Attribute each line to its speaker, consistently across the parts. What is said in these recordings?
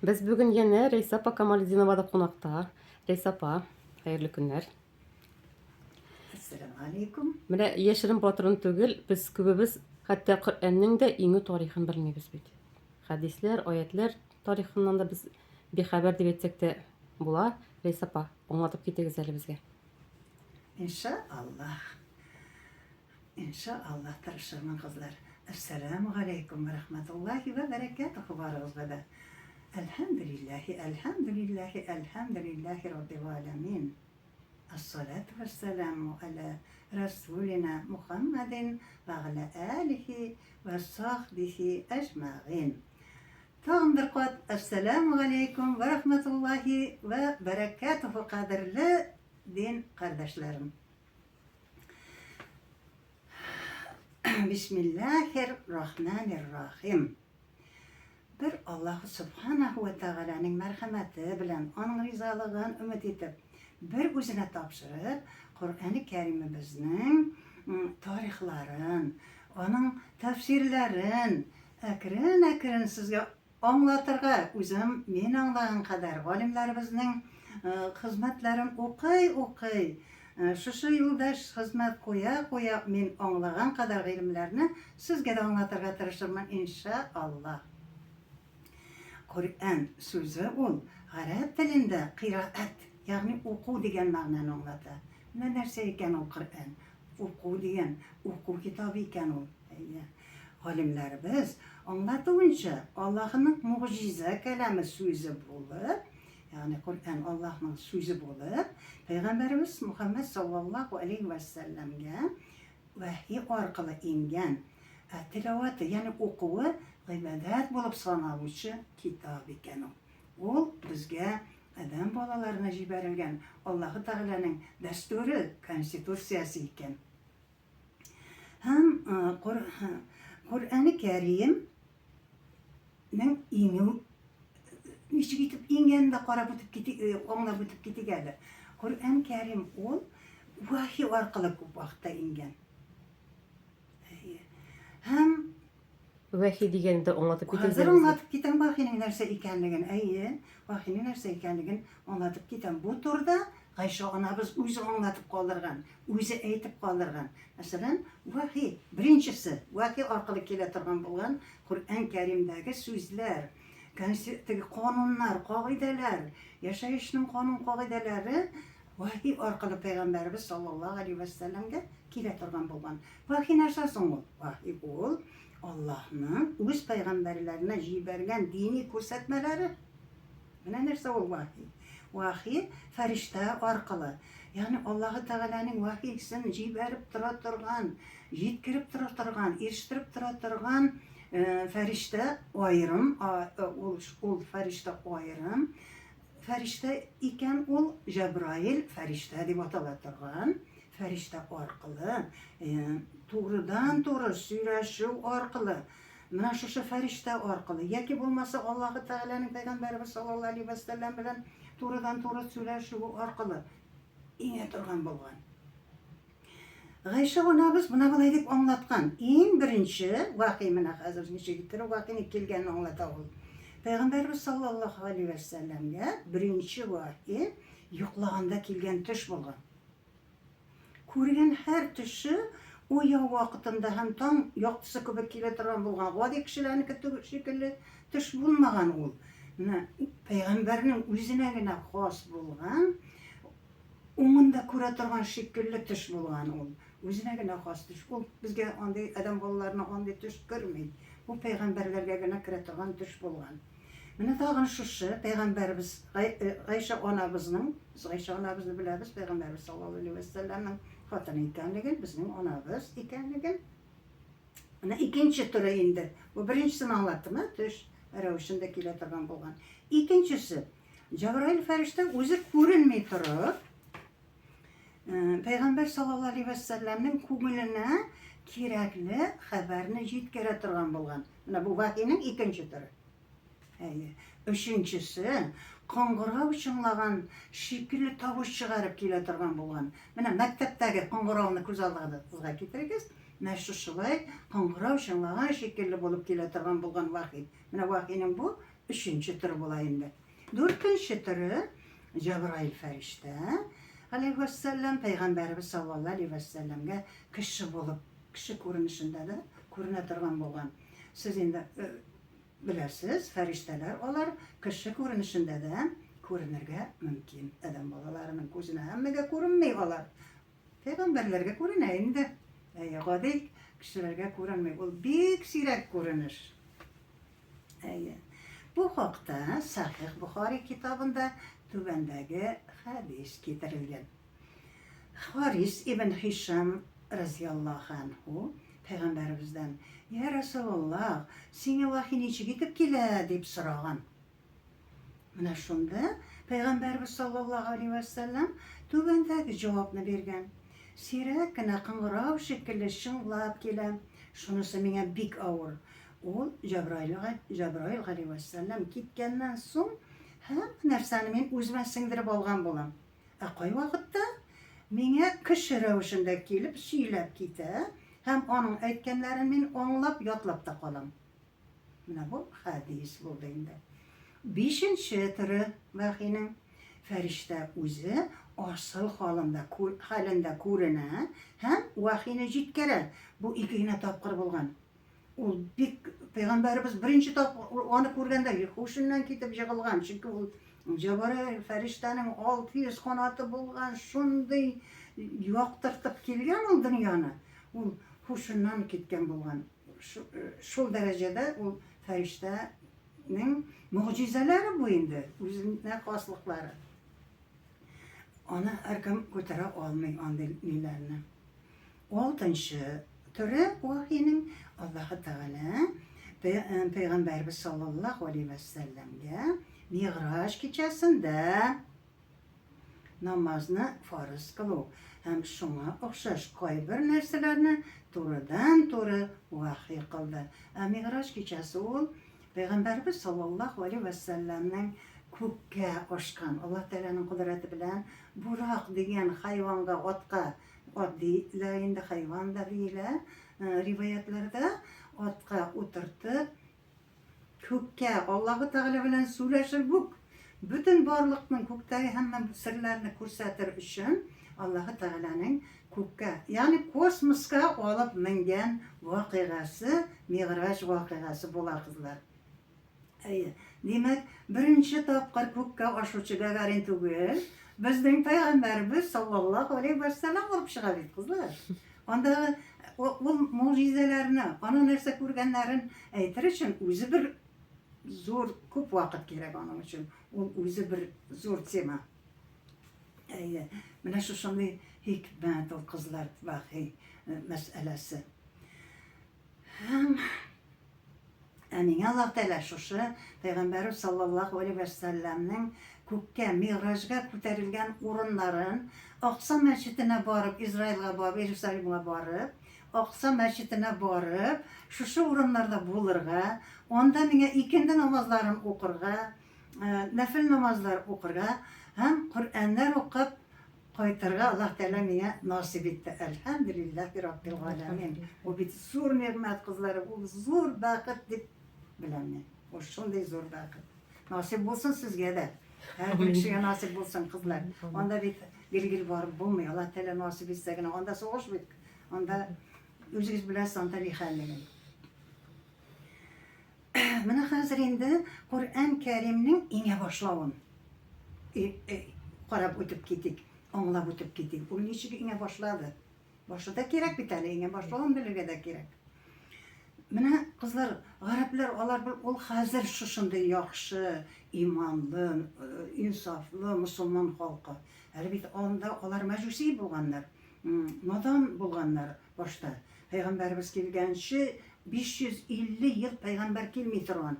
Speaker 1: Biz bugün yine Reysa Appa Kamalidinova'da konakta. Reysa Appa, hayırlı günler.
Speaker 2: Assalamu alaikum.
Speaker 1: Mine yaşırın batırın tügül, biz kübübüz hatta Kur'an'ın da iňi tarihini bilmeyiz bit. Hadisler, ayetler tarihinden da biz bir haber dip etsek de bular. Reysa Appa, oňatyp gitegi äli bizge.
Speaker 2: İnşallah. İnşallah tarışırman kızlar. Assalamu alaikum ve rahmetullahi ve berekatuhu barığız bebe. Elhamdülillahi, elhamdülillahi, elhamdülillahi rabbil alemin. As-salatu vesselamu ala Resulina Muhammedin ve ala alihi ve sahbihi ecma'in. Tağım bir kat. Esselamu aleykum ve rahmetullahi ve berekatuhu kadirli din kardeşlerim. Bismillahirrahmanirrahim. Bir Allah Subhanahu ve Teala'nın merhameti bilen onun rizalığını ümit etip bir özüne tapşırıp Kur'an-ı Kerim'imizin tarihlerin, onun tefsirlerin akırın sizge anlatırga özüm men anlağan kadar alimlerimizin hizmetlerin okuy şu yoldaş hizmet koya men anlağan kadar ilimlerini sizge de anlatırga tırışırman inşallah. Kur'an sözü ol, Arap dilinde kıraat, yani oku degen ma'nani anlatır. Ne nerse eken o Kur'an? Oku degen, oku kitabı eken o. Alimlerimiz anlatınca Allah'ın mucize kelamı sözü bulup, yani Kur'an Allah'ın sözü bulup, Peygamberimiz Muhammed sallallahu aleyhi ve sellem'e vahiy orqali ingan tilavati, yani okuvu ibadat bulup sanaluvchi kitob ekan u. Ol bizga adam bolalarına jiberilgan Alloh taolaning dasturi, konstitutsiyasi ekan. Ham Qur'oni Karimning nechik etib inganda qarab o'tib o'nglab o'tib ketigadi. Qur'oni Karim ol vahiy orqali ko'p vaqtda ingan. Ham
Speaker 1: Vahiy degende oňatyp
Speaker 2: hazır
Speaker 1: gitegi.
Speaker 2: anlatıp giten vahiynin nerse ekenligin, vahiynin nerse ekenligin anlatıp giten. Bu turda Ayşe anabız özü anlatıp kaldırgan, özü eytip kaldırgan. Mesela vahiy, birincisi vahiy orqali kelaturgan bolgan Kur'an-ı Kerimdagi sözler, qonunlar, qoidalar, yaşayışning qonun qoidalari vahiy orqali Peygamberimiz sallallahu aleyhi ve sellem'ge kelaturgan bolgan. Vahiy nerse soňul? Vahiy ol Allah'ın öz peygamberlerine jibergen dini ko'rsatmalari. Mana narsa ol vahiy. Vahiy farishta orqali, yani Alloh taolaning vahiysini jiberib tura turgan, yetkirib tura turgan, erishtirib tura turgan farishta ayrim, ol farishta ayrim. Farishta ekan ol Jabroil farishta deb atalib turgan. Farishta orqali, to'g'ridan to'g'ri so'rashuv orqali, mana shu farishta orqali yoki bo'lmasa Alloh taolaning payg'ambarimiz sallallohu alayhi vasallam bilan to'g'ridan to'g'ri so'rashuv orqali inga turgan bo'lgan. G'aysha onamiz buna bulay deb anlatgan. Eng birinchi vahiy mana hozir nechigitdir vahiyni kelganini anlatadi. Payg'ambarimiz sallallohu alayhi vasallamga birinchi vahiy yo'qlaganda kelgan tush bo'lgan. Ko'rgan har tushi o yoq vaqtida ham tong yoqtisi ko'p keladigan bo'lgan. Vodiy kishilarniki shekilli tush bo'lmagan u. Payg'ambarning o'zinagina xos bo'lgan, o'ngida ko'ra turgan shekilli tush bo'lgan u. O'zinagina xos tush. U bizga onday odam bolalarni onday tush ko'rmaydi. Bu payg'ambarlargagina kira turgan tush bo'lgan. Mana tag'in shushi payg'ambarimiz Ayşe onamizning, biz Ayşe onamizni bilamiz, payg'ambarimiz sallallohu alayhi vasallamning xotini ekanligin, bizning onamiz ekanligin. Mana ikkinchi turi endi. Bu birinchisini anlatdim, tush ravishida kelaturgan bo'lgan. Ikkinchisi Jabroil farishta o'zi ko'rinmay turib, payg'ambar sallallohu alayhi vasallamning ko'nglina kerakli xabarni yetkazib turgan bo'lgan. Mana bu vahiyning ikkinchi turi. Üçüncüsü, qo'ng'iroq chinglagan shekilli tovush chiqarib kelaturgan bo'lgan. Mana maktabdagi qo'ng'iroqni ko'z oldingizga keltirasiz. Mana shulay qo'ng'iroq chinglagan shekilli bo'lib kelaturgan bo'lgan vahiy. Mana vahiyning bu üçüncü türü bula indi. Dördüncü türü Cebrail ferişte aleyhisselam Peygamberimiz sallallahu aleyhi ve sellem'e kişi bulup, kişi görünüşünde de görüne durgan bolgan. Siz indi bilesiz, ferişteler olar kişi görünüşünde de görünürge mümkün. Adam balalarının gözüne hemmege görünmey olar. Peygamberlerge görüne indi. Gadik kişilerge görünmey. Ol bik sirek görünür. Bu hakta Sahih Bukhari kitabında tübendeki hadis getirilgen. Haris ibn Hişam radıyallahu anhu Peygamberimizden "Ya Resulallah, seni vahiy niçe gidip kele?" deyip soragan. Mana şunda Peygamberimiz sallallahu aleyhi ve sellem tübendeki cevabını bergen. Sirek kına kıngırav şekilde şınglap kelem. Şunысы mene bik ağır. Ol Cebrail aleyhi ve sellem kitkenden soň hem närseni men özüme singdirip algan bolam. Koy vaqtda mene kişi rewişinde kelip süýläp kite, hem onun aýtganlaryny men oňlap ýatlap da kalam. Mana bu hadis boldy indi. Beşinci türü vahiynin ferişte özü asıl halinde körüne hem vahiyine jitkere. Bu ikine tapqır bolgan. Ol bik Peygamberimiz birinci tapqır onu körgende huşundan kitip jygylgan. Çünkü ol Cebrail feriştenin 600 kanatı bolgan, şunday ýaktyrtyp kelgen ol dünýany. Ol huşundan kitken bolgan. Şol derecede ol feriştenin mucizeleri bu indi. Özüne haslıkları. Onu erkem götere almay andillerini. Altıncı türü vahiyinin Allah-u Teala Peygamberimiz sallallahu aleyhi ve sellem'e Mi'raj gecesinde namazını farz kılı. Hem şuna okşaş kaybır nerselerini doğrudan vahiy kıldı. Mi'raj gecesi ol Peygamberimiz sallallahu aleyhi ve sellem'nin kökке oşkan, Allah Teala'nın kudreti bilen Burak degan hayvanga, otqa, ot deyilende hayvan da deyile, rivayetlerde otqa oturttu, kökке Allah-u Teala bilen söyleşir bu. Bütün barlıkның kökteki hemen sırlarını көрсәтер üçün Allah-u Teala'nın kökке, yani kosmoska alıp mingen vakıgası, Mi'raj vakıgası bolar kızlar. Demek birinci tapqır kökke aşuçu Gagarin tugul, bizden Peygamberimiz sallallahu aleyhi ve sellem olup çıkabıydı kızlar. Onda o mucizelerini, onun nerse körgenlerin aytır için özü bir zor, köp vakit gerek onun için. O özü bir zor tema. Mana şu şunday hikmet o kızlar vahiy meselesi. Amin. Allah Teala şuşu Peygamberimiz sallallahu aleyhi ve sellem'nin kökке, Mi'rajga köterilgen urunların Aqsa mescidine barıp, İsrail'e barıp, Jerusalem'e barıp, Aqsa mescidine barıp, şuşu urunlarda bulurga, onda mine ikindi namazların okurga, nafil namazlar okurga, hem Kur'anlar okup qaytırga Allah Teala mine nasip etti. Elhamdülillahi Rabbil alemin. O bir zor nimet kızları, o zor bakıt dip bilemem. O şunday zor bakıt. Nasip olsun sizge de. Her bir kişiye nasip olsun kızlar. Onda bir bilgili var bulmuyor. Allah Teala nasip etsegine. Onda soğuş bit. Onda özünüz bilesiz onda bir halleyin. Mana hazır indi Kur'an-ı Kerim'nin ine başlavın. Qarab ötüp gittik. Anlap ötüp gittik. Bu niçin ine başladı? Başladı gerek bir tane ine başlavın bilirge de gerek. Mana kızlar, Araplar olar ol hazır şuşunday yaxşı, imanlı, insaflı Müslüman halkı. Elbette onda olar mecusi bolganlar, nadan bolganlar başta. Peygamberimiz kelgençi 550 yıl peygamber kelmey turgan.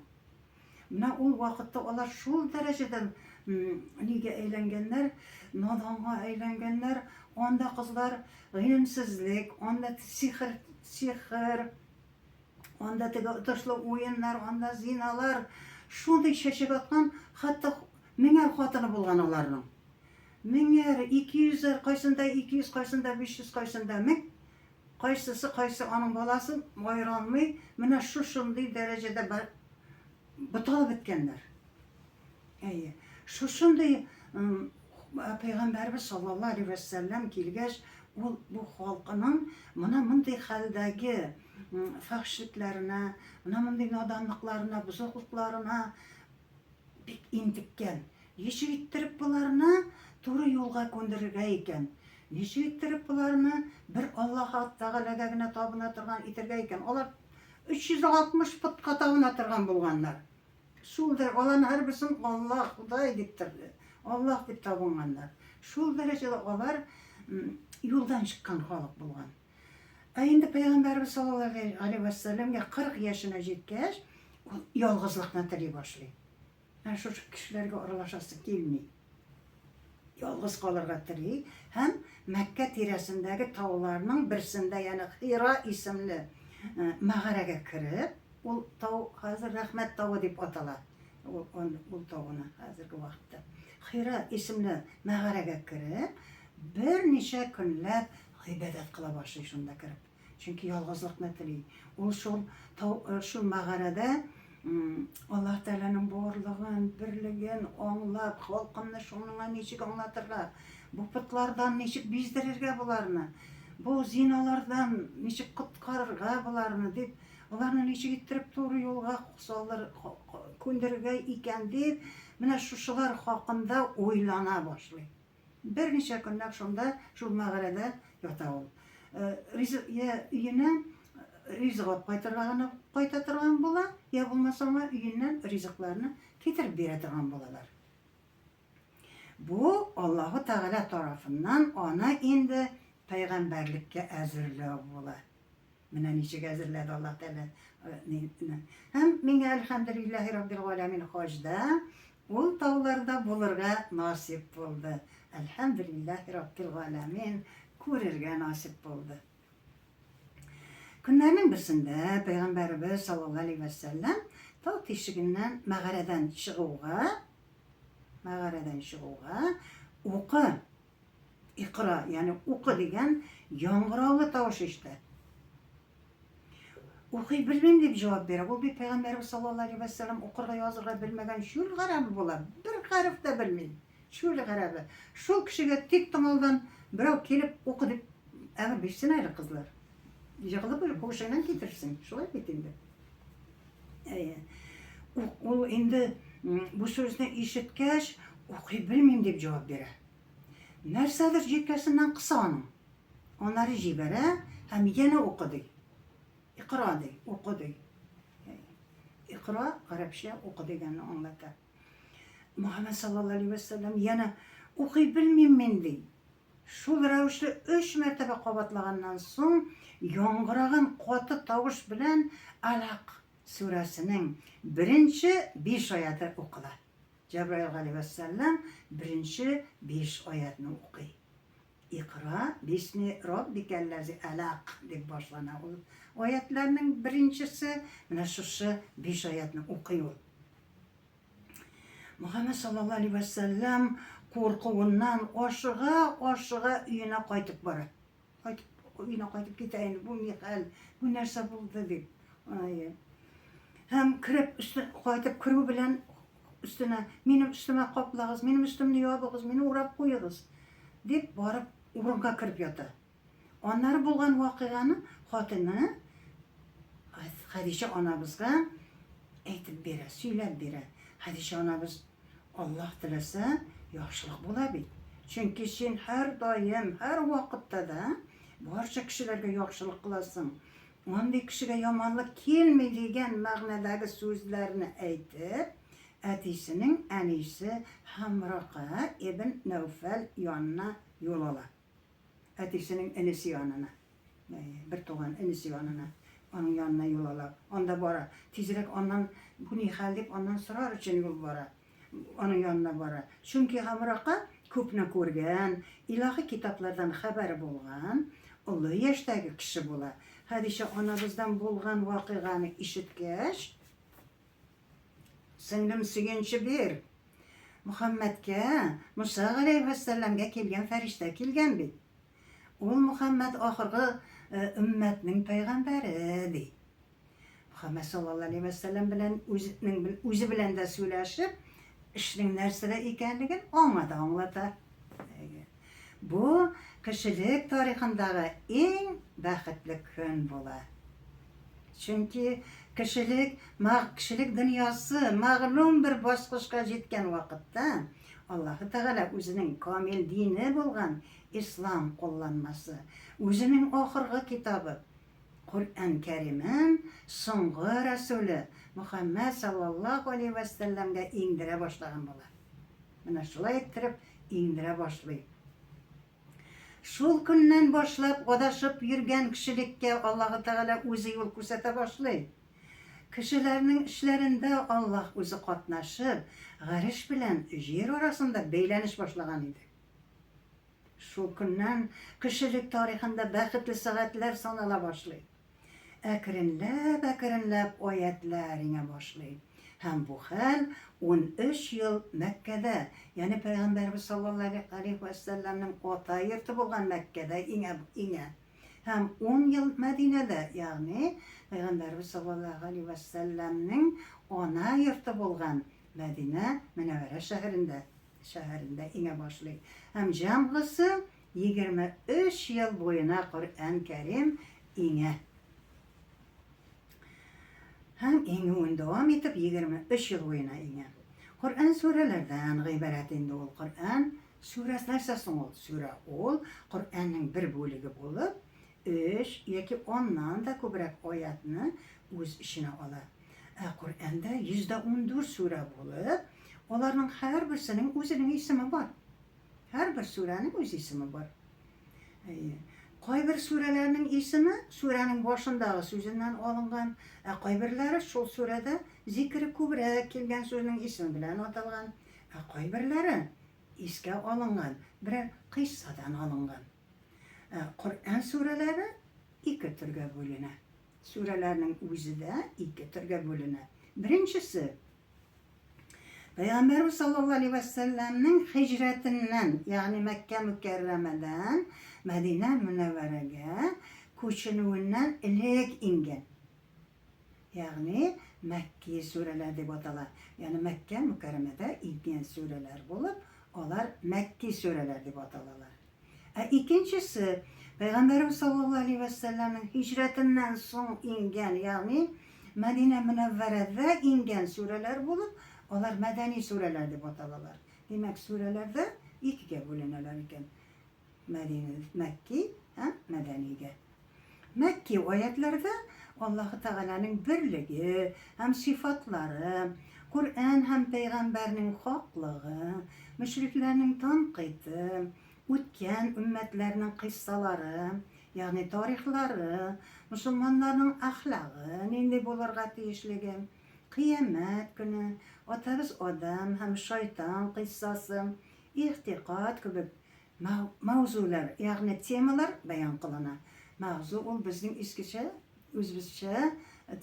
Speaker 2: Mana ol vaqtda olar şol dereceden nige eylengenler, nadanga eylengenler, onda kızlar ilimsizlik, onda sihir, onda taşlı oyunlar, onda zinalar, şunday şaşıp atkan, hatta menger hatını bulgan olarның. Menger 200'er, kaysında 200, kaysında 500, kaysında 1000, kaysı onun balası ayranmay, mana şunday derecede butala bitkenler. Şuşunday Peygamberimiz sallallahu aleyhi ve sellem kilgeç bu halkının buna mınday haldagi fahşliklerine, buna mınday nadanlıklarına, buzukluklarına bek intikken. Neşe ittirip bularını doğru yolga gönderirge eken. Neşe ittirip bularını bir Allah'a Teala'ga tabına turgan itirge eken. Olar 360 putqa tabına turgan bulganlar. Şulder olan her birisini Allah Huday diptirdi. Allah dip tabınganlar. Şul derecede olar yoldan çıkan halk bulgan. Endi Peygamberimiz sallallahu aleyhi ve sellem'e 40 yaşına jetkech yalgızlıkna tili başlay. Yani şu kişilerge aralaşası gelmey. Yalgız kalırga tili. Hem Mekke tiresindeki tağlarının birisinde yani Hira isimli mağaraga kirip ol tağ hazır rahmet tağı dip atalar. Ol tağına hazırki vaqtda. Hira isimli mağaraga kirip bir neçe günlep ibadet kıla başlay şunda kirip. Çünkü yalgızlıkna tili. Ol şu mağarada Allah Teala'nın borluğun, birligin anlap, halkını şununla neçik anlatırlar. Bu putlardan neçik bizdirirge bularını, bu zinalardan neçik kutkarırga bularını deyip, onlarını neçik ittirip doğru yolga kusallar, könderge iken deyip, mine şuşular hakkında oylana başlay. Bir neçe günlük şunda, şu mağarada yata ol. Yine rizqat qaytatırgan bola, ya bulmasama üyünden rizqlarını getirip beretirgan bolalar. Bu Allahu Teala tarafından ona indi peygamberlikке әзірлеу bola. Mine niçik әзірлedi Allah Teala. Hem minge elhamdülillahi Rabbil alemin hacda ol tağlarda bulurga nasip oldu. Elhamdülillahi Rabbil alemin ko'rirga nasip oldu. Günlerinin birisinde Peygamberimiz sallallahu aleyhi ve sellem tağ teşikinden mağaradan çıkığa oku, ikra yani oku degen yangıravlı tavuş işte. Okuy bilmem deyip cevap verir. O bir Peygamberimiz sallallahu aleyhi ve sellem okurga yazırga bilmegen şul garabı bolar. Bir harf da bilmeyin. Şul garabı. Şul kişiге tek tımaldan birov kelip oku deyip emir bilsin ayrı kızlar. Yığılıp bir koşayla getirsin. Şolay bitindi. O endi bu sözünü işitkech okuy bilmem deyip cevap verir. Nersadir jetkesinden kısa onun. Onları jibere hem yine okudu. İkra dey, oku dey. İkra, Arapça oku deganini anlatar. Muhammed sallallahu aleyhi ve sellem yana okuy bilmem men dey. Şul ravishda 3 mertebe qabatlagandan so'ng yong'iragan qoti tovush bilan Alaq surasining 1-5 oyati o'qiladi. Cebrail aleyhisselam 1-5 oyatni o'qiy. İkra bismi rabbikellezi alaq deb boshlanadi. Oyatlarning birinchisi mana shu 5 oyatni o'qiyor. Muhammed sallallahu aleyhi ve sellem qo'rquvundan oshiga uyina qaytib boradi. Uyina qaytib ketayin, bu ne hal, bu narsa bo'ldi deb. Hem kirib qaytib kiruv bilan üstüne menim üstüme qoplag'iz, menim üstümni yopig'iz, meni o'rab qo'yig'iz deb borib o'ringa kirib yotadi. Onları bo'lgan voqeani xotini Hadisha onamizga aytib beradi, so'ylab beradi. Hadisha onamiz Allah tilasa yaxshilik bo'ladi. Chunki sen har doim, har vaqtda da barcha kishilarga yaxshilik qilasan. Onday kishiga yomonlik kelmaydigan ma'nodagi so'zlarni aytib, atisining anisi Hamraqa ibn Nawfal yonina yo'l oladi. Atisining inisi yonina. Bir tug'an inisi yonina. Onun yanına yol alab. Onda bora. Tezirek ondan bu ne hal deb ondan sorar için yol bora. Onun yanına bora. Çünkü Hamraqa ko'pni ko'rgan, ilohiy kitoblardan xabar bo'lgan, ulug' yoshdagi kishi bo'lar. Hadisha onamizdan bo'lgan voqeani eshitgach, singlim suyunchi bir. Muhammadga, Musa alayhissalomga kelgan farishta kelgan bit. Ol Muhammad oxirgi ümmetning payg'ambari deydi. Muhammed sallallahu aleyhi ve sellem bilen özü bilen de söyleşip işinin nersede ikenligin ona da anlatar. Bu kişilik tarihindagi eng baxtli kun bo'lar. Chunki kişilik dunyosi ma'lum bir bosqichga yetgan vaqtda Alloh taolo o'zining komil dini bo'lgan islom qo'llanmasi, o'zining oxirgi kitobi Qur'on Karim'in so'nggi rasuli Muhammad sallallohu alayhi va sallamga indira boshlagan bo'lar. Mana shulay ettirib indira boshlaydi. Şol kundan başlap adashib yurgan kishilikka Alloh taolo o'zi yo'l ko'rsata boshlaydi. Kishilarning ishlarida Alloh o'zi qatnashib, g'arish bilan yer orasida beylanish boshlagan edi. Şol kundan kishilik tarixida baxtli soatlar sanala boshlaydi. Akrinlab oyatlar inga boshlaydi. Hem bu hal 13 yıl Mekke'de, yani Peygamberimiz sallallahu aleyhi ve sellem'nin ota yurti bo'lgan Mekke'de inge. Hem 10 yıl Medine'de, yani Peygamberimiz sallallahu aleyhi ve sellem'nin ona yurti bo'lgan Medine Münevvere şehrinde inge başlaydı. Hem jamgısı 23 yıl boyuna Kur'an-ı Kerim inge. Hem inge'un devam etip 23 yıl boyuna inge. Kur'an surelerden gıyberet indi ol. Kur'an suresi nersesi ol? Sure ol. Kur'an'ın bir bölügü bulup 3 yoki 10'dan da ko'proq oyatni o'z ishine olar. Kur'an'da 114 sure bulup, onların her birisinin o'zining ismi var. Her bir surenin o'z ismi var. Qay bir surelerinin ismi surenin başındagi so'zidan olingan, qay birlari şol surede zikri ko'proq kelgan so'zning ismi bilan atalgan, qay birlari esga olingan, birer qissadan olingan. Kur'an sureleri iki türge bölüne. Surelerinin o'zi de iki türge bölüne. Birincisi, Peygamberimiz sallallahu aleyhi ve sellem'nin hicretinden, yani Mekke mükerremeden Medine Münevvere'ge ko'chinuvinden ilk ingen. Yani Mekke sureler deb atalar. Yani Mekke mükerremede ingen sureler bulup, onlar Mekke sureler deb atalarlar. İkincisi, Peygamberimiz sallallahu aleyhi ve sellem'in hicretinden son ingen, yani Medine Münevvere'de ingen sureler bulup, onlar medeni sureler deb atalarlar. Demek surelerde ikiga bölüneler iken. Mekki hem medeniga. Mekki oyatlerde Allah-u Teala'nın birligi, hem sıfatları, Kur'an hem peygamberinin haklığı, müşriklerinin tanqidi, o'tgan ümmetlerinin qissaları, yani tarixlari, musulmonlarning axloqi, nende bo'larga tegishligi, qiyomat kuni, otamiz odam hem shayton qissasi, e'tiqod kabi mavzular, yani temalar bayon qilinadi. Mavzu ol bizning eskicha, o'zbekcha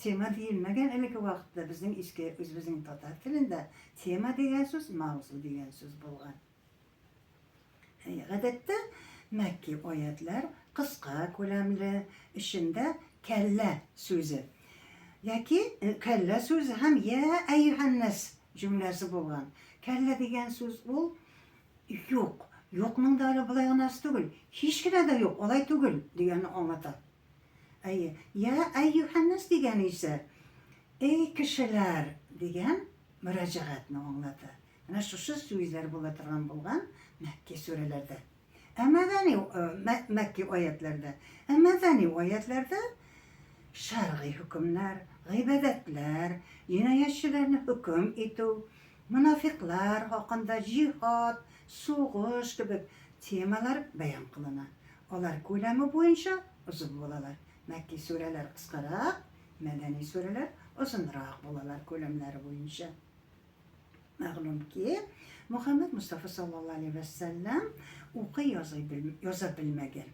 Speaker 2: tema deyilmagan ilk vaqtda bizning eski o'zbekning tatar tilida tema degan so'z, mavzu degan so'z bo'lgan. Odatda Mekki oyatlar qisqa, ko'lamli, ishinde kella so'zi. Yoki kella so'zi ham ya ayyuhannas jumlasi bo'lgan. Kella degan so'z ol yo'q. Yo'qning da bo'lay narsa tugul. Hech kimda yo'q, olay tugul deganni anglatadi. Ya ayyuhannas degani esa ey kishilar degan murojaatni anglatadi. Mana shu so'zlar bo'lgan Mekke surelerde. Mekke oyatlerde. Medeni oyatlerde şer'i hükümler, gıybetler, cinayetçilerini hüküm etu, münafıklar hakkında cihat, soğuş gibi temalar beyan kılına. Onlar kulemi boyunca uzun bolalar. Mekke sureler kıskarak, medeni sureler uzunrak bolalar kulemleri boyunca. Ma'lum ki Muhammed Mustafa sallallahu aleyhi ve sellem okuy yazabilmegen.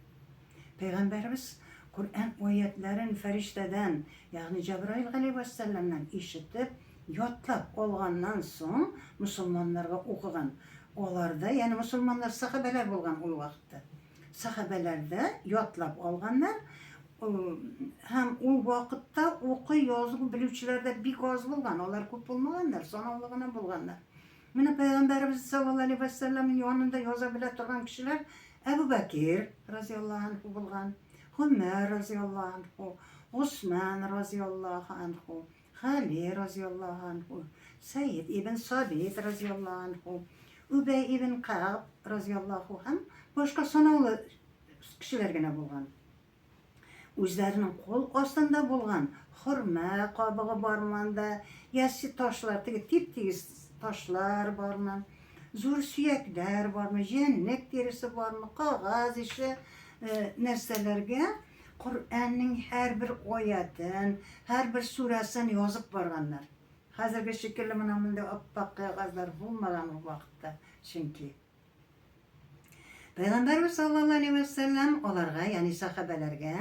Speaker 2: Peygamberimiz Kur'an ayetlerin ferişteden, yani Cebrail aleyhi ve sellem'den işitip yotlap olgandan soň musulmanlarga okugan. Olarda, yani musulmanlar sahabeler bolgan o vaqtda. Sahabelerde yotlap olganlar, hem o vakitte oku yazgı biluvchilarda bek oz bo'lgan, ular ko'p bo'lmaganlar, sanoqligina bo'lganlar. Mana Payg'ambarimiz sallallohu alayhi vasallamning yonida yoza bila turgan kishilar Abu Bakr roziyallohu anhu bo'lgan, Umar roziyallohu anhu, Usman roziyallohu anhu, Ali roziyallohu anhu, Said ibn Sabit roziyallohu anhu, Ubay ibn Ka'b roziyallohu ham boshqa sanoqli kishilargina bo'lgan. O'zlarining qo'l ostida bo'lgan xurma qobig'i bormanda, yassi toshlar, tip-tegiz toshlar bormi, zo'r suyaklar bormi, jannat terisi bormi, qog'oz ishi narsalarga Qur'onning har bir oyatin, har bir surasini yozib borganlar. Hozirgi shekilli mana bunday oppoq qog'ozlar bo'lmagan u vaqtda, chunki Payg'ambarimiz sallallohu alayhi vasallam ularga, ya'ni sahobalarga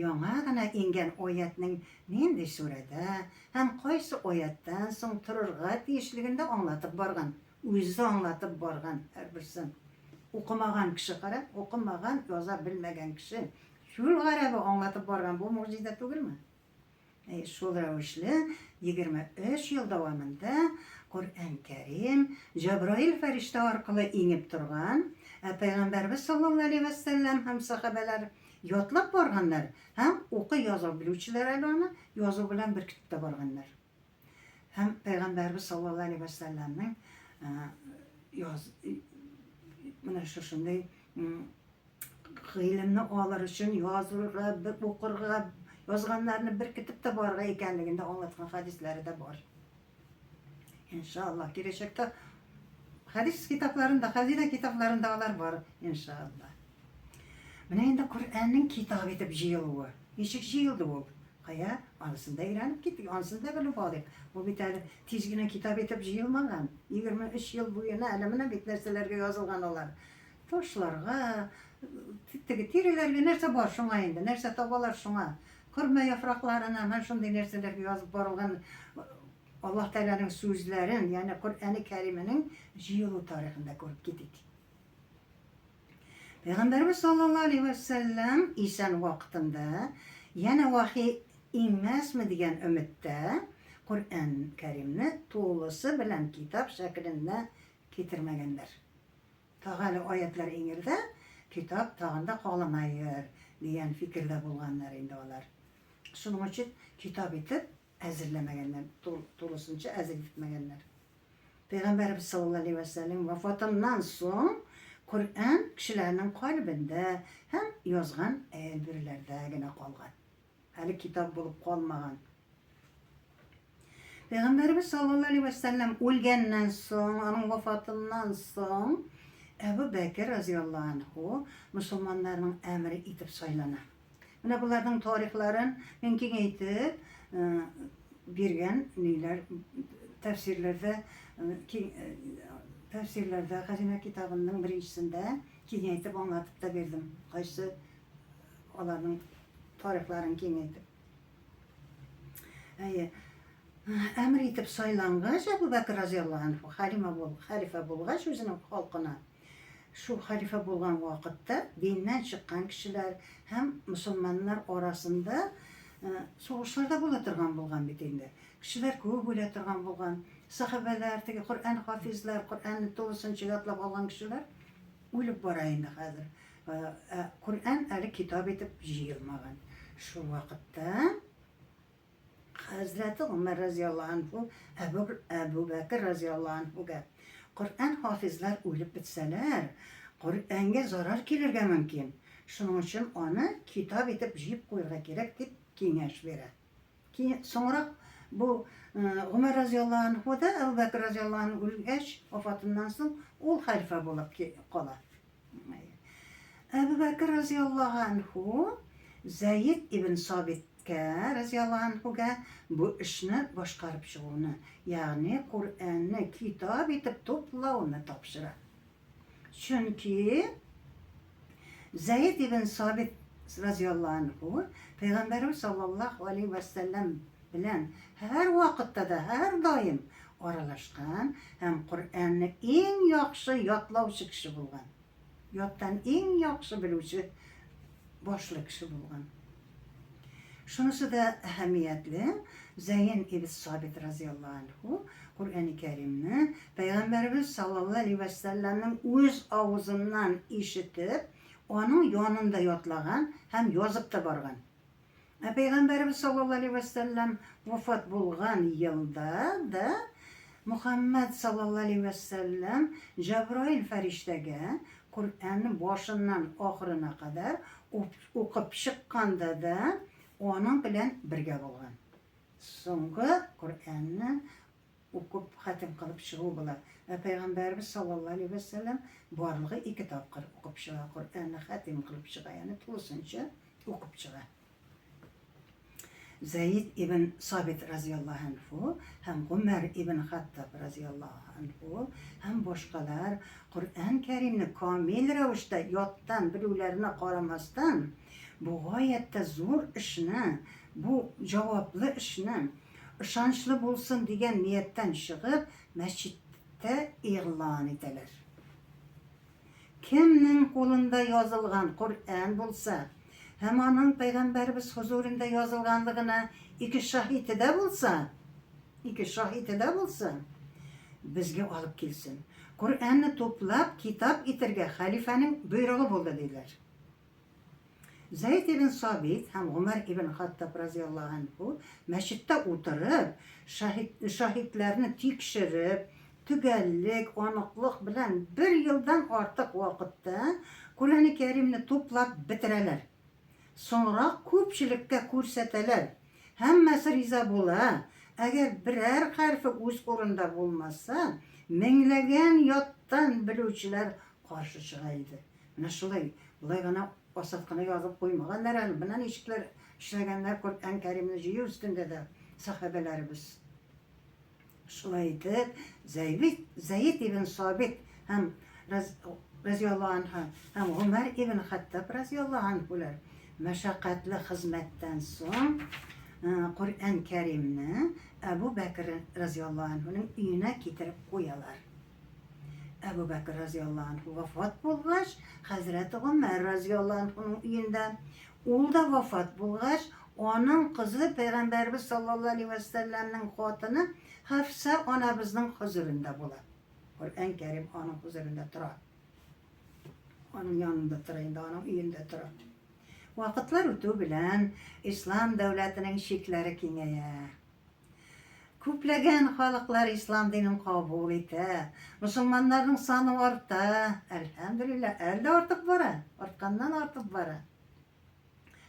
Speaker 2: yong'agina ingan oyatning nendek surada ham qaysi oyatdan so'ng tururga tegishligini anglatib borgan. O'zi anglatib borgan har birsin. O'qimagan kishi qarab, o'qimagan, yoza bilmagan kishi shul g'arabi anglatib borgan. Bu mo'jiza to'g'rimi? Shul ravishli 23 yil davomida Qur'on Karim Jabroil farishta orqali ingib turgan. Payg'ambarimiz sallallohu alayhi vasallam ham sahobalar yodlab borganlar, ham o'qi yoza biluvchilar aloni yozuv bilan bir kitobda borganlar. Ham Payg'ambarimiz sallallohu alayhi vasallamning mana shunday ilmni olar uchun yozuvga, o'qirga, yozganlarni bir kitobda borga ekanligini anglatgan hadislari da bor. İnşallah kelajakda hadis kitoblarida, xazina kitoblarida ular bor inshaalloh. Mana endi Qur'onning kitob etib jiyildi. Nechik jiyildi bu? Qaya, olisida aylanib ketdik, olisida bilib oldik. Bu bitar tezgina kitob etib jiyilmagan. 23 yil bo'yina alamina bit narsalarga yozilgan ular. Toshlarga, terilarga narsa bor shunga endi, narsa topalar shunga. Xurma yaproqlarini mana shunday narsalarga yozib borilgan Allah Teala'nın so'zlarin, ya'ni Qur'oni Karimning jiyiluv tarixida ko'rib ketdik. Payg'ambarimiz sallallohu alayhi vasallam Isan vaqtida yana vahiy emasmi degan umidda Qur'on Karimni to'lisi bilan kitob shaklida keltirmaganlar. Tag'ali oyatlar ingilda kitob tag'inda qolamayir degan fikrda bo'lganlar endi ular. Shuning uchun kitob etib hazırlamaganlar, to'lisincha hazır etmaganlar. Payg'ambarimiz sallallohu alayhi vasallam vafotidan so'ng Qur'on kishilarning qalbida ham yozgan ayollardagina qolgan. Hali kitob bo'lib qolmagan. Payg'ambarimiz sallallohu alayhi vasallam o'lgandan so'ng, uning vafotidan so'ng Abu Bakr roziyallohu anhu musulmonlarning amiri etib saylanadi. Mana bularning tarixlarini men kengaytib bergan neler tafsirlarda Xazina kitobinin birinchisinde kengaytib anlatıp da berdim. Qaysi ularning tarixlarini kengaytib. Amir etib saylangach Abu Bakr roziyallohu anhu xalifa bo'lgach o'zining xalqina shu xalifa bo'lgan vaqtda dindan chiqqan kishilar ham musulmonlar orasida so'g'ishlarda bo'la turgan bo'lgan bitenda. Kishilar ko'p bo'la turgan bo'lgan. Sahobalar, Qur'on hofizlar, Qur'onni to'lisincha yodlab olgan kishilar o'lib boraydi hozir. Qur'on hali kitob etib jiyilmagan. Shu vaqtda Hazrati Umar roziyallohu anhu Abu Bakr roziyallohu anhuga Qur'on hofizlar o'lib bitsalar, Qur'onga zarar kelirga mumkin. Shuning uchun uni kitob etib jiyib qo'yishga kerak deb kengash beradi. Keyin so'ngroq bu Umar roziyallohu anhu da Abu Bakr roziyallohu anhu o'lgach, vafotidan so'ng u xalifa bo'lib qoladi. Abu Bakr roziyallohu anhu Zayd ibn Sobitga roziyallohu anhuga bu ishni boshqarib chiquvni, ya'ni Qur'onni kitob etib to'plovni topshiradi. Chunki Zayd ibn Sobit roziyallohu anhu Payg'ambarimiz sallallohu alayhi vasallam bilan har vaqtda da har doim aralashgan, ham Qur'onni eng yaxshi yodlovchi kishi bo'lgan. Yoddan eng yaxshi biluvchi boshli kishi bo'lgan. Şunысы da әһәмиятli. Zeyn ibn Sabit radıyallahu anhu Kur'an-ı Kerim'ni Peygamberimiz sallallahu aleyhi ve sellem'in öz ağzından işitip onun yanında yotlagan hem yazıp da bargan. Peygamberimiz sallallahu aleyhi ve sellem vefat bulgan yılda da Muhammed sallallahu aleyhi ve sellem Cebrail feriştege Kur'an'ın başından ahırına kadar okup çıkkanda da onun bilen birge bolgan. Soңгы Kur'an'ı okup hatim kılıp çıgı bular. Peygamberimiz sallallahu aleyhi ve sellem barlığı 2 tapkır okup çıga. Kur'an'ı hatim kılıp çıga. Yani tulusunca okup çıga. Zeyd ibn Sabit radıyallahu anhu hem Ömer ibn Hattab radıyallahu anhu hem boşkalar Kur'an-ı Kerim'ni kamil ravişte yottan bilülerine qaramasdan bu gayette zor işini, bu cevaplı işini ışançlı bulsun degan niyetten çıkıp mescitte ilan edeler. Kimnin kolunda yazılgan Kur'an bulsa hem onun Peygamberimiz huzurunda yazılganlığına iki şahidi de bulsa bizge alıp kelsin. Kur'an'ı toplap kitap itirge halifenin buyruğu buldu dediler. Zeyd ibn Sabit hem Ömer ibn Hattab radıyallahu anhu mescitte oturup şahitlerini tekşirip tügellik, anıklık bilen 1 yıldan artık vakitte Kur'an-ı Kerim'ni toplap bitireler. Sonra köpçülükке körseteler. Hemmesi riza bola. Eğer birer harfi öz orunda bulmasa, minglegen yottan biluvchilar qarşı çıgaydı. Mana şulay, bulay gana osatqana yazıp koymaganlar hali. Bilan eshiklar ishlaganlar Kur'an Kerimni jiyi üstünde de sahabelerimiz. Şulay etib, Zeyd ibn Sabit hem radıyallahu anh hem Ömer ibn Hattab radıyallahu anhular meşakkatli hizmetten son Kur'an-ı Kerim'ni Ebu Bekir radıyallahu anhu'nun evine getirip koyalar. Ebu Bekir radıyallahu anhu vefat bulgaç, Hazreti Ömer radıyallahu anhu'nun evinde ol da vefat bulgaç, onun kızı Peygamberimiz sallallahu aleyhi ve sellem'nin hatını Hafsa anamızın huzurunda bular. Kur'an-ı Kerim onun huzurunda durar. Onun yanında durayında, onun evinde durar. Vakitler ötü bilen İslam devletinin şekleri kengeye. Köplegen halklar İslam dinini kabul ete. Müslümanların sanı arta. Elhamdülillah, elde artık bara. Artkandan artık bara.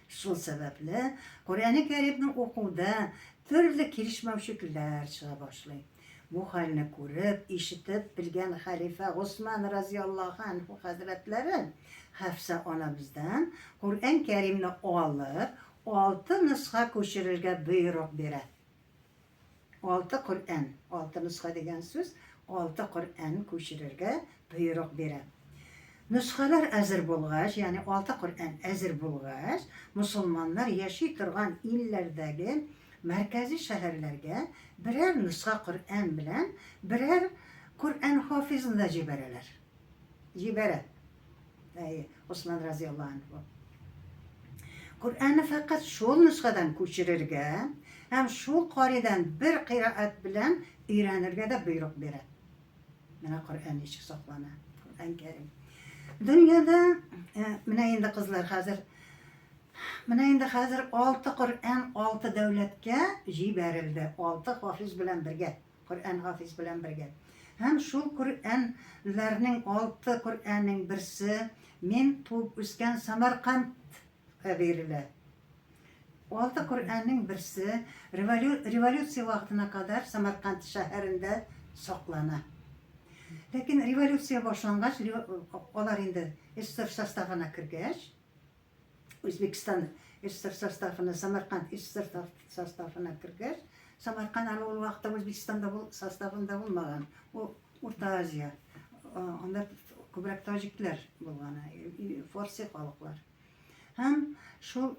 Speaker 2: Şu sebeple Kur'an-ı Kerim'ni okuda türlü kelişmevşikler çığa başlayın. Bu halini görüp, işitip bilgen halife Osman radıyallahu anhu hazretleri Hafsa anamızdan Kur'an-ı Kerim'ni alıp 6 nüsha koşururga buyruq beret. 6 Kur'an, 6 nüsha degan söz, 6 Kur'an koşururga buyruq beret. Nüshalar hazır bulgaç, yani 6 Kur'an hazır bulgaç, Müslümanlar yaşay turgan illerdagi merkezi şehirlerge birer nüsha Kur'an bilen birer Kur'an hafizini da jiberer. Osman radıyallahu anh. Kur'an'ı fakat şol nüshadan koşururga hem şol qariden bir qiraat bilen öğrenirge de buyruq beret. Mana Kur'an işi saklana. Kur'an Kerim. Dünyada mana endi qizlar hazır 6 Kur'an 6 devletke jiberildi. 6 hafiz bilen birge. Kur'an hafiz bilen birge. Hem şu Kur'anlarning 6 Kur'anning birisi men tug'ib o'sgan Samarqand berildi. 6 Kur'anning birisi revolyutsiya vaqtina kadar Samarqand shahrida saqlana. Lekin revolyutsiya boshlangach, ular endi SSR sostavına kirgach, O'zbekiston SSR sostavına, Samarqand SSR sostavına kirgach, Samarqand o vaqtda O'zbekistonda bu sostavında bo'lmagan. O O'rta Osiyo. Onda ko'proq tojiklar bo'lgan, Farsi xalqlar. Ham shu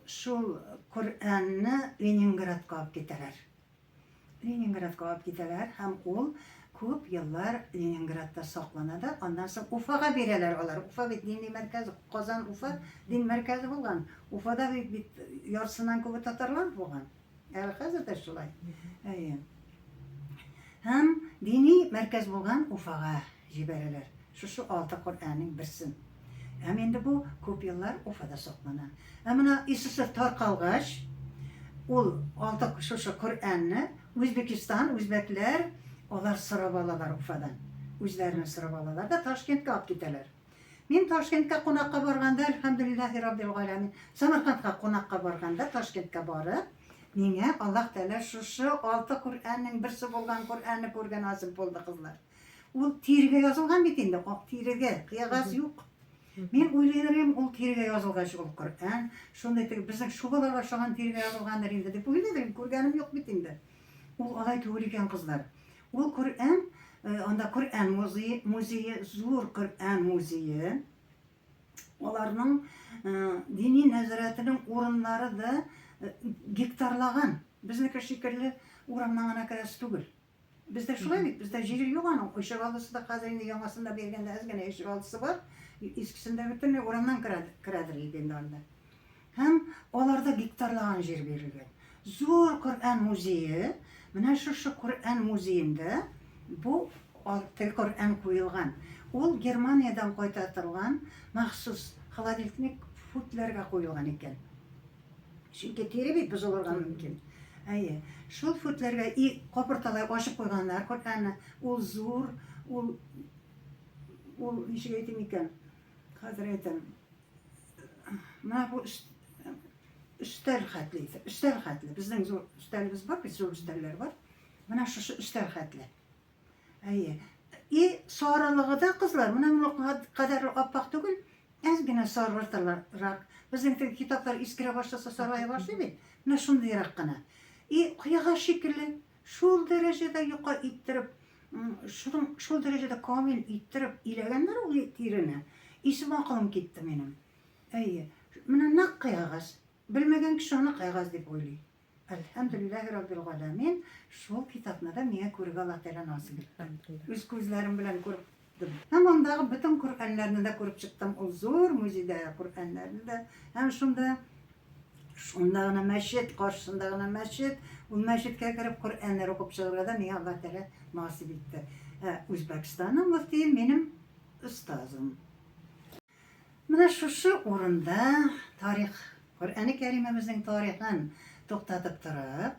Speaker 2: Kur'anni Leningradga olib ketdilar. Ham ol Күп yıllar Leningrad'da saklanады. Ondan soң Уфага бирәләр алар. Уфа бит дини мәркәз, Казан Уфа дин мәркәзе булган. Уфада бит ярсыннан күбе татарлар булган. Әле хәзер дә шулай. Әйе. Һәм дини мәркәз булган Уфага җибәрәләр. Шушы 6 Коръәннең берсен. Һәм инде бу күп еллар Уфада саклана. Ә менә СССР таркалгач, ул 6 шушы Коръәнне Үзбекистан, үзбәкләр алар сырап алалар Уфадан. Үзләренә сырап алалар да Ташкентка алып китәләр. Мин Ташкентка кунакка барганда, әлхәмдүлиллаһи раббил галәмин, Самаркандка кунакка барганда, Ташкентка барып, миңа Аллаһ Тәала шушы 6 Коръәннең берсе булган Коръәнне күргән насыйп булды, кызлар. Ул тирегә язылган бит инде, ак тирегә, кыягаз юк. Мин уйлыйм, ул тирегә язылгач ул Коръән, шундый безнең шубаларга ошаган тирегә язылгандыр инде дип уйлыйм, күргәнем юк бит инде. Ул алай түгел икән, кызлар. Ул Коръән, анда Коръән музее, зур Коръән музее. Аларның дини нәзарәтенең урыннары да гектарлаган. Безнеке шикелле урамнан гына керәсе түгел. Бездә шулай бит, бездә җир юк аның. Ишек алдысы да хәзер инде яңасында бергәндә әз генә ишек алдысы бар. Искисендә бөтенләй урамнан керәдер инде анда. Һәм аларда гектарлаган җир бирелгән. Зур Коръән музее. Менә шушы Коръән музеенда бу 6 Коръән куелган. Ул Германиядән кайтартылган махсус холодильник футларга куелган икән. Чөнки тире бит бозылырга мөмкин. Әйе, шул футларга капырталай ачып куйганнар Коръәнне. Ул зур, ул ничек әйтим икән? Хәзер әйтәм. Менә бу üstel хәтле. Безнең зур üstelбез бар, бит зур üstellәр бар. Менә шушы üstel хәтле. Әйе. Сарылыгы да, кызлар, менә моны кадәр аппак түгел, әз генә сарылтырлар. Безнең китаплар искерә башласа сарая башлый бит. Менә шундыйрак кына. Кыяга шикелле, шул дәрәҗәдә юка иттереп, шул дәрәҗәдә камил иттереп иләгәннәр ул тирене. Исем акылым китте минем. Әйе. Менә нәкъ кыягаз. Белмәгән кеше аны кыягаз дип уйлый. Әлхәмдүлиллаһи раббил галәмин, шул китапны да миңа күрергә Аллаһ Тәала насыйп итте. Үз күзләрем белән күрдем. Һәм андагы бөтен Коръәннәрне дә күреп чыктым. Ул зур музейда Коръәннәрне дә. Һәм шунда гына мәчет, каршысында гына мәчет. Ул мәчеткә кереп Коръәннәр укып чыгарга да миңа Аллаһ Тәала насыйп итте. Үзбәкстанның мөфтие минем остазым. Менә шушы урында тарих, Коръән-и Кәримебезнең тарихын туктатып торып,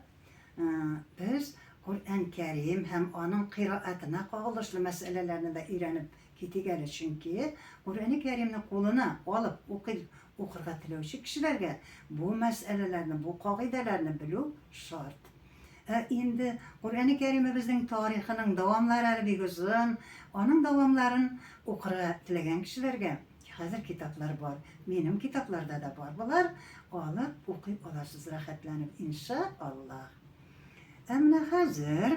Speaker 2: без Коръән Кәрим һәм аның кыйраатына кагылышлы мәсьәләләрне дә өйрәнеп китик әле, чөнки Коръән-и Кәримне кулына алып укырга теләүче кешеләргә бу мәсьәләләрне, бу кагыйдәләрне белү шарт. Инде Коръән-и Кәримебезнең тарихының дәвамлары әле бик озын, аның дәвамларын укырга теләгән кешеләргә хәзер китаплар бар. Минем китапларда да бар. Булар алып укый аласыз рәхәтләнеп, иншааллах. Әмма хәзер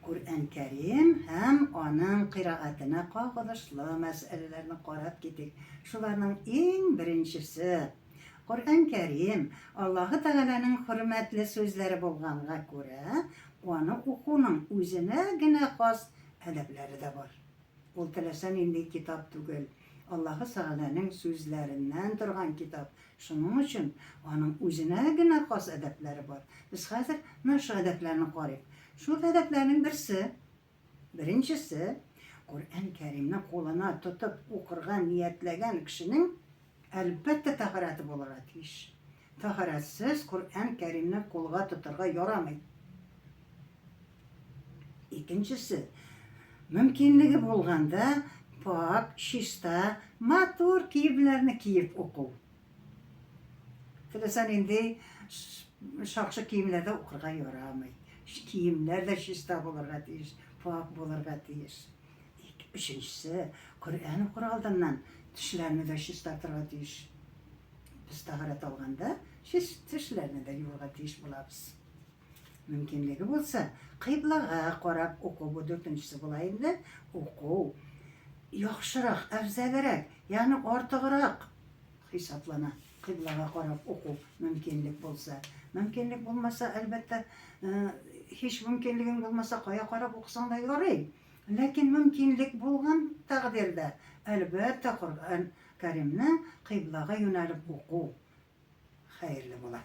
Speaker 2: Коръән Кәрим һәм аның кыйраатына кагылышлы мәсьәләләрне карап китик. Шуларның иң беренчесе Коръән Кәрим Аллаһ Тәгаләнең хөрмәтле сүзләре булганга күрә, аны укуның үзенә генә хас әдәпләре дә бар. Ул теләсә нинди китап түгел. Аллаһ Тәгаләнең сүзләреннән торган китап. Шуның өчен аның үзенә генә хас әдәпләре бар. Без хәзер нашы әдәпләрне карыйк. Шул әдәпләрнең беренчесе Коръән Кәримне кулына тотып укырга ниятләгән кешенең әлбәттә тәһарәте булырга тиеш. Тәһарәтсез Коръән Кәримне кулга тотырга ярамый. Икенчесе, мөмкинлеге булганда пак, чиста, матур киемнәрне киеп уку. Теләсә нинди шакшы киемнәрдә укырга ярамый. Киемнәр дә чиста булырга тиеш, пак булырга тиеш. Өченчесе, Коръән укыр алдыннан тешләрне дә чиста торырга тиеш. Без тәһарәт алганда тешләрне дә юырга тиеш булабыз. Мөмкинлеге булса, кыйблага карап уку, бу дүртенчесе була инде. Уку яхшырак, әфзәлрәк, ягъни артыграк хисаплана. Кыйблага карап уку мөмкинлек булса. Мөмкинлек булмаса, әлбәттә hiç mümkünlüğün olmasa kaya karab okusan da yarıyor. Lakin mümkünlük bulgan takdirde elbette Kur'an Kerim'ni kıblaga yönelip oku hayırlı bular.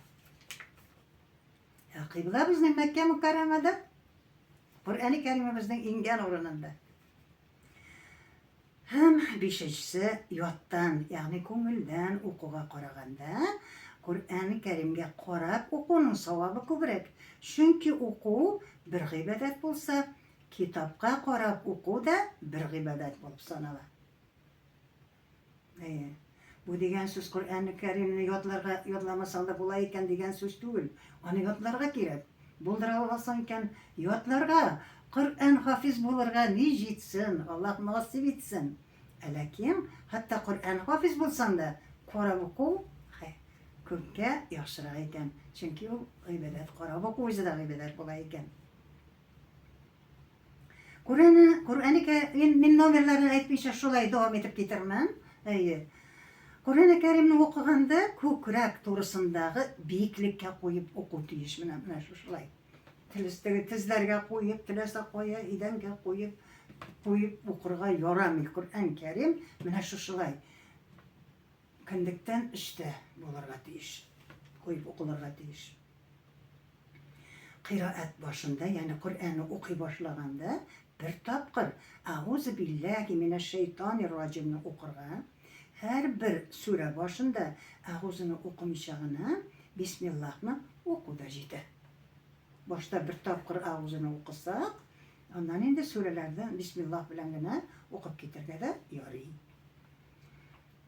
Speaker 2: Ya kıbla bizning Mekke Mükerreme'de Kur'an-ı Kerim'imizin ingen oranında. Hem beşincisi yottan yani ko'ngildan o'quga qaraganda Qur'oni Karimga qarab o'quning savobi ko'proq. Chunki o'quv bir ibodat bo'lsa, kitobga qarab o'quv da bir ibodat bo'lib sanaladi. Bu degan so'z Qur'oni Karimni yodlamasang da bo'lar ekan degan so'z tugul. Uni yodlarga kerak. Buldira olsang ekan yodlarga Qur'on hafiz bo'lirga ne yetsin, Alloh nasib etsin. Lakin hatto Qur'on hafiz bo'lsang da qarab o'quv ko'pga yaxshiroq ekan. Chunki u ibodat qarab o'quv o'zida ibodat bo'lar ekan. Qur'oni men nomerlarini aytmaycha shulay davom etib ketirman. Qur'oni Karimni o'qiganda ko'krak to'g'risindagi biyiklikka qo'yib o'quv deyish mana shulay. Tizlarga qo'yib, tilasa qo'ya, idanga qo'yib o'qirga yoramay Qur'on Karim mana shulay. Kindikdan ishda bo'larga deyish, qo'yib o'qilarga deyish. Qiroat boshida, ya'ni Qur'onni o'qiy boshlaganda bir topqir A'uzu billahi minash shaytonir rojimni o'qirga, har bir sura boshida A'uzuni o'qimishag'ini Bismillahni o'qida jeti. Boshda bir topqir A'uzuni o'qisak, ondan endi suralardan Bismillah bilangina o'qib ketirganda yo'riy.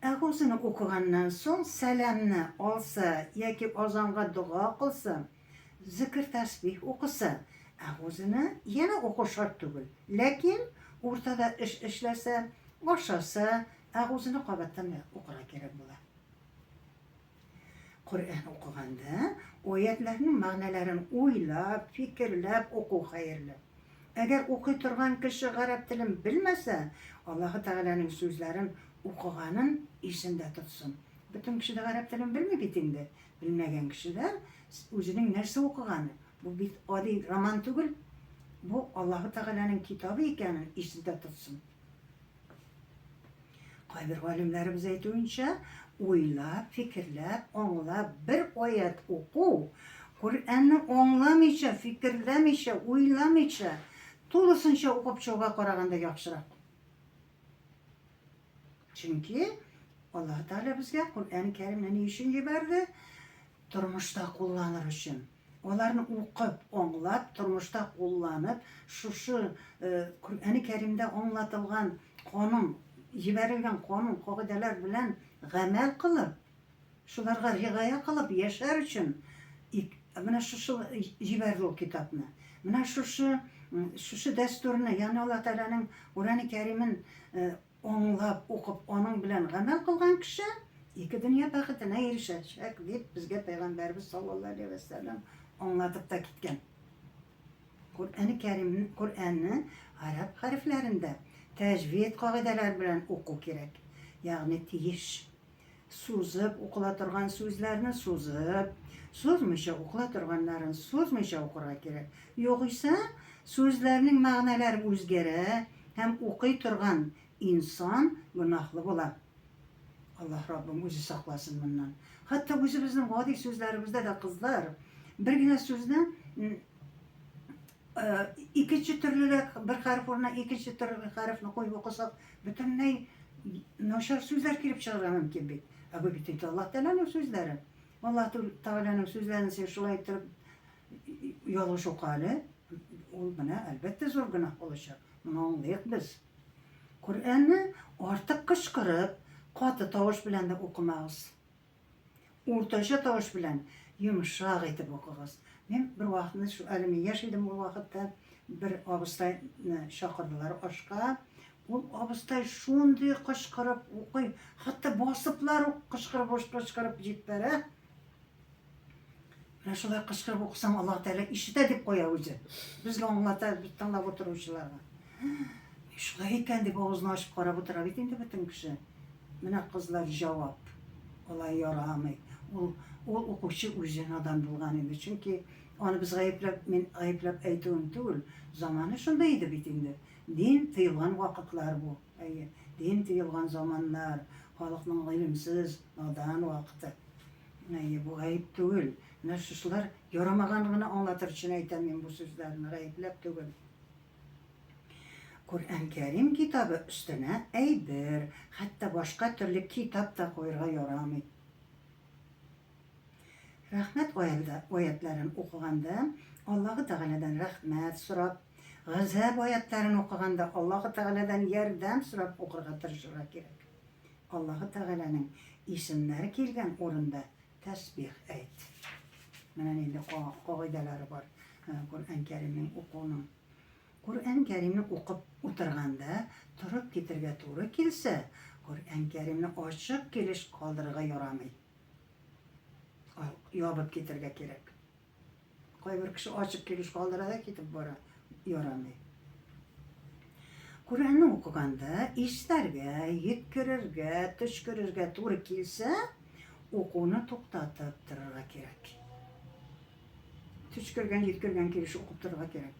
Speaker 2: A'uzuni o'qigandan so'ng salamni olsa yoki ozonga duo qilsa, zikr tasbih o'qisa, A'uzuni yana o'qish shart tugul. Lekin o'rtada ishlasa, boshasa, A'uzuni qabatdan o'qira kerak bo'ladi. Qur'on o'qiganda oyatlarning ma'nolarini o'ylab, fikrlab o'quv xayrli. Agar o'qiy turgan kishi arab tilini bilmasa, Alloh taolaning so'zlarini o'qiganin esida tutsin. Butun kishilar arab tilini bilmay bitindi. Bilmagan kishilar o'zining narsa o'qigani, bu bir oddiy roman tugul, bu Alloh taolaning kitobi ekanini esida tutsin. Qaybir olimlarimiz aytuvuncha, o'ylab, fikrlab, anglab bir oyat o'quv, Qur'onni anglamaycha, fikrlamaycha, o'ylamaycha, to'lisincha o'qib chiqishga qaraganda yaxshiroq. Chunki Alloh taolo bizga Qur'oni Karimni ne uchun yubordi? Turmushda qo'llanir uchun. Ularni o'qib, anglab, turmushda qo'llanib, shu Qur'oni Karimda anglatilgan qonun, yuborilgan qonun qoidalar bilan amal qilib, shularga rioya qilib yashar uchun mana shu yubordi u kitobni. Mana shu dasturni, ya'ni Alloh taolaning Qur'oni Karimin anglab, o'qib, onun bilan amal qilgan kishi ikki dunyo baxtına erishacak deb bizga payg'ambarimiz sollallohu alayhi vasallam anlatib da ketgan. Qur'onni arab harflarida tajvid qoidalar bilan o'qish kerak. Ya'ni tiyish, so'zib o'qila turgan so'zlarni so'zib, so'zmisha o'qila turganlarini so'zmisha o'qirga kerak. Yo'g'isa so'zlarning ma'nolari o'zgarib, ham o'qiy turgan inson gunohli bo'ladi. Allah Rabbim o'zi saqlasin bundan. Hatto o'zi bizning oddiy so'zlarimizda da qizlar birgina so'zni ikkinchi turlilik bir harf o'rniga ikkinchi turli harfni qo'yib o'qisak, butunlay noshar so'zlar kelib chiqarar mumkin bu. Bu bitta Alloh taolaning so'zlari. Alloh taolaning so'zlarini sen shulay turib yolg'iz o'qali, u buni albatta zo'r gunoh bo'lishadi. Buni anglaylik biz. Qur'onni ortiq qishqirib, qatı tovush bilan da o'qimaymiz. O'rtacha tovush bilan yumshoq etib o'qiymiz. Men bir vaqtni shu alimiy yashaydim, u vaqtda bir obustayni chaqirdilar oshqa. U obustay shunday qishqirib o'qiy, hatto bosiblar qishqirib jetbara. Mana shulay qishqirib o'qisam Alloh taolo ishida deb qo'yadi o'zi. Bizga anglatadi, biz tanlab o'tiruvchilarga. Shulay ekan deb og'zini ochib qarab o'tiradi endi butun kishi. Mana qizlar javob. Alloh yoramay. U o'quvchi o'zini odam bo'lgan edi. Chunki Аны без мен гаепләп әйтүем түгел. Заманы шундай иде бит инде. Дин тыелган вакытлар бу. Әйе, дин тыелган заманнар, халыкның гыйлемсез, надан вакыты. Әйе, бу гаеп түгел. Менә шулар ярамаганлыгын аңлатыр өчен әйтәм мин бу сүзләрне, гаепләп түгел. Коръән Кәрим китабы өстенә әйбер, хәтта башка төрле китап та куярга ярамый. Рәхмәт аятларын укыганда, Аллаһы Тәгаләдән рәхмәт сорап, газап аятларын укыганда, Аллаһы Тәгаләдән ярдәм сорап укырга тырышырга кирәк. Аллаһы Тәгаләнең исемнәре килгән урында тәсбих әйт. Менә инде кагыйдәләре бар Коръән Кәримнең укуының. Коръән Кәримне укып утырганда, торып китергә туры килсә, Коръән Кәримне ачык килеш калдырырга ярамый. Ябып китергә кирәк. Кайбер кеше ачык килеш калдыра да китеп бара, ярамый. Коръәнне укыганда ишетергә, йиткерергә, төшкерергә туры килсә, укуны туктатып торырга кирәк. Төшкергән, йиткергән килеш укып торырга кирәк.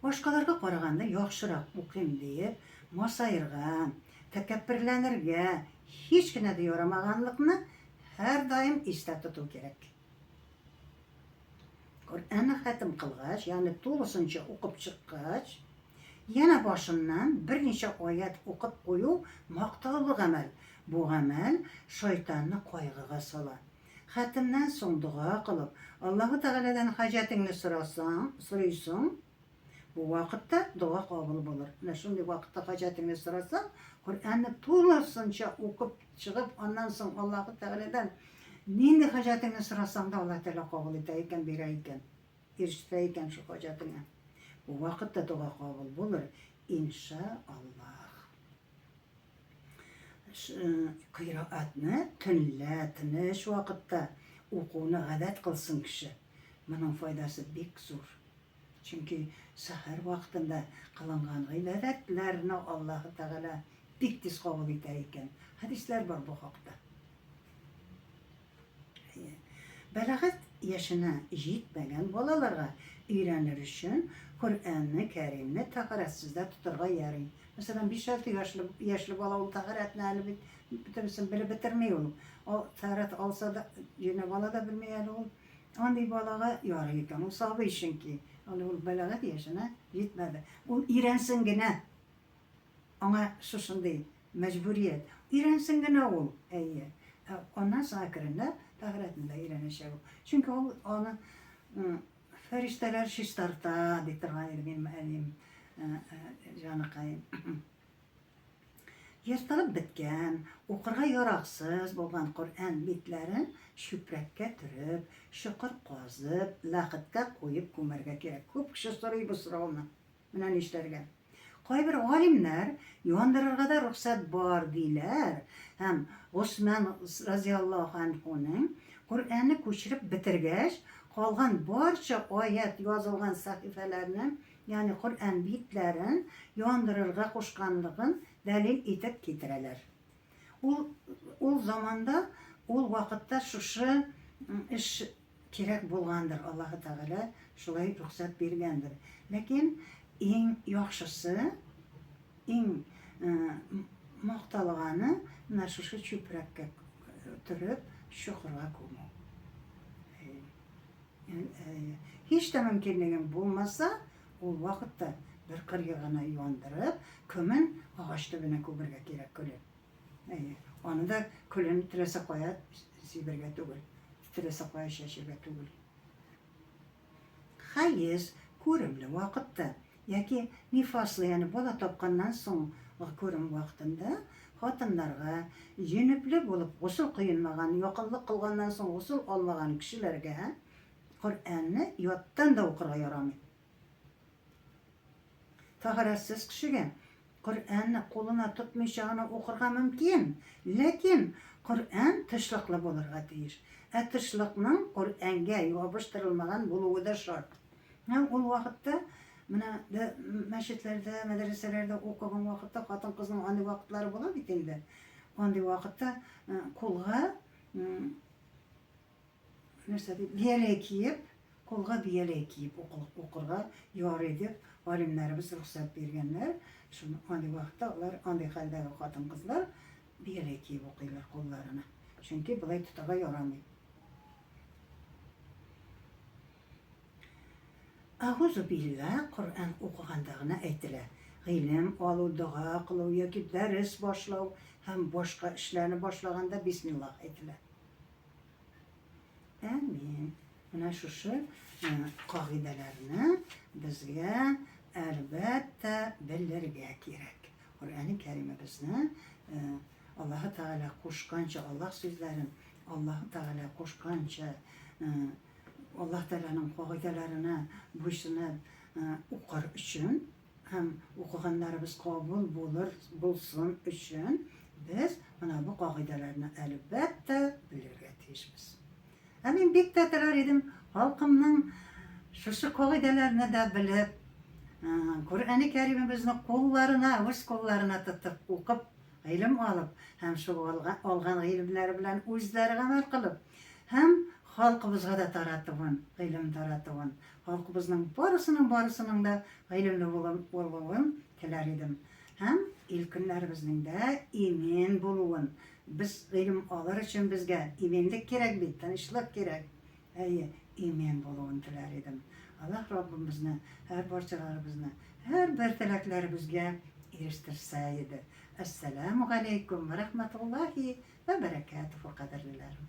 Speaker 2: Башкаларга караганда яхшырак укыйм дип, масаерга, тәкәбберләнергә, һич кенә дә ярамаганлыкны һәр даим истә тоту кирәк. Коръәнне хәтем кылгач, ягъни тулысынча укып чыккач, яна башыннан берничә аят укып кую мактаулы гамәл. Бу гамәл шайтанны кайгыга сала. Хәтемнән соң дуга кылып, Аллаһы Тәгаләдән хаҗәтеңне сорыйсың, бу вакытта дуга кабул булыр. Менә шундый вакытта хаҗәтеңне сорасаң, Коръәнне тулысынча укып чыгып, аннан соң Аллаһы Тәгаләдән нинди хаҗәтеңне сорасаң да Аллаһ Тәгалә кабул итә икән, бирә икән, ирештерә икән шу хаҗәтеңә. Бу вакытта дуга кабул булыр, иншааллах. Кыйраатны төнлә, тыныч вакытта укуны гадәт кылсын кеше. Моның файдасы бик зур. Чөнки сәхәр вакытында кылынган гыйбадәтләрне Аллаһы Тәгалә бик тиз кабул итә икән. Хәдисләр бар бу хакта. Бәлагәт яшенә җитмәгән балаларга өйрәнер өчен Коръәнне Кәримне тәһарәтсездә тотырга ярый. Мәсәлән, 5-6 яшьле бала ул тәһарәтне әле бөтенсен белеп бетерми ул. Тәһарәт алса да, җине бала да белми әле ул. Андый балага ярый икән, ул сабый чөнки. Ул бәлагәт яшенә җитмәде. Ул өйрәнсен генә. Аңа шушындый мәҗбүрият. Өйрәнсен генә ул. Әйе. Аннан соң әкренләп тәһарәтне дә өйрәнәчәк ул. Чөнки ул аны фәрештәләр шистарта дип торган иде минем әним, җаныкаем. Ертылып беткән, укырга яраксыз булган Коръән битләрен чүпрәккә төреп, чокыр казып, лакыткә куеп күмәргә кирәк. Күп кеше сорый бу сорауны. Менә нишләргә? Кайбер галимнәр яндырырга да рөхсәт бар диләр. Һәм Усман разияллаһу анһуның Коръәнне күчереп бетергәч, калган барча аят язылган сахифаларны, ягъни Коръән битләрен яндырырга кушканлыгын дәлил итеп китерәләр. Ул заманда, ул вакытта шушы эш кирәк булгандыр. Аллаһы Тәгалә шулай рөхсәт биргәндер. Ләкин иң яхшысы, иң макталганы менә шушы чүпрәккә төреп, чокырга күмү. Һич тә мөмкинлеген булмаса, ул вакытта бер кыргы гына яндырып, көмөн агач төбенә күбергә кирәк көлен. Аны да көлен теләсә кая сибергә түгел, теләсә кая чәчергә түгел. Хайыз күремле вакытта, яки нифаслы, ягъни бала тапканнан соң күрем вакытында хатыннарга, җенепле булып, гусул кыйынмаган, якынлык кылганнан соң гусул алмаган кешеләргә Коръәнне яттан да укырга ярамый. Тәһарәтсез кешегә Коръәнне кулына тотмыйча гына укырга мөмкин, ләкин Коръән тышлыклы булырга тиеш. Тышлыкның Коръәнгә ябыштырылмаган булуы да шарт. Ул вакытта менә мәчетләрдә, мәдрәсәләрдә укыган вакытта хатын-кызның андый вакытлары була бит инде. Андый вакытта кулга нәрсә дип, бияләй киеп, қолға бияләй киеп укырга ярый дип галимнәребез рөхсәт биргәннәр. Шуны андый вакытта алар, андый хәлдәге хатын-кызлар бияләй киеп укыйлар кулларына. Чөнки болай тотарга ярамый. Агузу билла Коръән укыганда гына әйтелә. Гыйлем алу, дуга кылу яки дәрес башлау һәм башка эшләрне башлаганда бисмиллах әйтелә. Әмин. Менә шушы кагыйдәләрне безгә әлбәттә белергә кирәк. Коръән-и Кәримебезне Аллаһ Тәгалә кушканча, Аллаһ сүзләрен Аллаһ Тәгалә кушканча, Аллаһ Тәгаләнең кагыйдәләренә буйсынып укыр өчен һәм укыганнарыбыз кабул булсын өчен без менә бу кагыйдәләрне әлбәттә белергә тиешбез. Мин бик тә теләр идем халкымның шушы кагыйдәләрне дә белеп, Коръән-и Кәримебезне кулларына, үз кулларына тотып укып, гыйлем алып, һәм шул алган гыйлемнәре белән үзләре гамәл кылып, һәм халкыбызга да таратуын, гыйлем таратуын, халкыбызның барысының да гыйлемле булуын теләр идем. Һәм ил көннәребезнең дә имен булуын, biz gıylem alır için bizge imenlik gerek bit, tanışlık gerek. İmen bulun diler edim. Allah Rabbimizne, her parçalarımızne, her bir tileklerimizge eriştirseydi. Esselamu aleyküm ve rahmetullahi ve berekatuhu kaderlilerim.